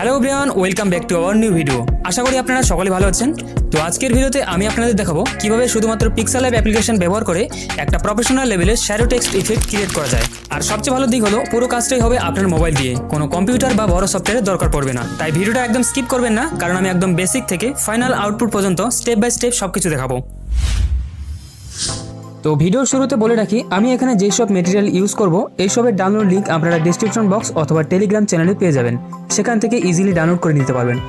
Hello everyone, welcome back to our new video. আশা করি আপনারা সকলে ভালো আছেন। তো আজকের ভিডিওতে আমি আপনাদের দেখাবো কিভাবে শুধুমাত্র PixelLab অ্যাপ্লিকেশন ব্যবহার করে একটা প্রফেশনাল লেভেলের শ্যাডো টেক্সট ইফেক্ট ক্রিয়েট করা যায়। আর সবচেয়ে ভালো দিক হলো পুরো কাজটাই হবে আপনার মোবাইল দিয়ে, কোনো কম্পিউটার বা বড় সফটওয়্যারের দরকার পড়বে না। তাই ভিডিওটা একদম স্কিপ করবেন না, কারণ আমি একদম বেসিক থেকে ফাইনাল আউটপুট পর্যন্ত স্টেপ বাই স্টেপ সবকিছু দেখাবো। তো ভিডিওর শুরুতে বলে রাখি, আমি এখানে যেসব মেটেরিয়াল ইউজ করব এইসবের ডাউনলোড লিঙ্ক আপনারা ডেসক্রিপশন বক্স অথবা টেলিগ্রাম চ্যানেলে পেয়ে যাবেন, সেখান থেকে ইজিলি ডাউনলোড করে নিতে পারবেন।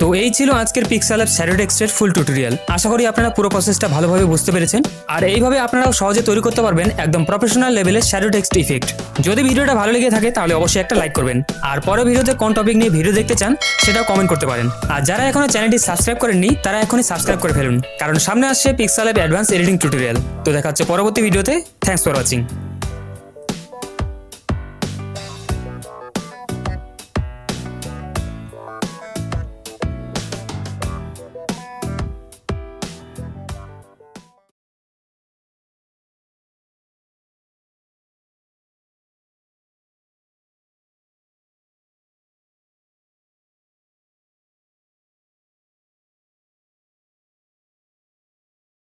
তো এই ছিল আজকের PixelLab শ্যাডো টেক্সটের ফুল টিউটোরিয়াল। আশা করি আপনারা পুরো প্রসেসটা ভালোভাবে বুঝতে পেরেছেন, আর এইভাবে আপনারাও সহজে তৈরি করতে পারবেন একদম প্রফেশনাল লেভেলের শ্যাডো টেক্সট ইফেক্ট। যদি ভিডিওটা ভালো লেগে থাকে তাহলে অবশ্যই একটা লাইক করবেন, আর পরের ভিডিওতে কোন টপিক নিয়ে ভিডিও দেখতে চান সেটাও কমেন্ট করতে পারেন। আর যারা এখনো চ্যানেলটি সাবস্ক্রাইব করেননি তারা এখনই সাবস্ক্রাইব করে ফেলুন, কারণ সামনে আসছে PixelLab অ্যাডভান্স এডিটিং টিউটোরিয়াল। তো দেখা হচ্ছে পরবর্তী ভিডিওতে। Thanks for watching.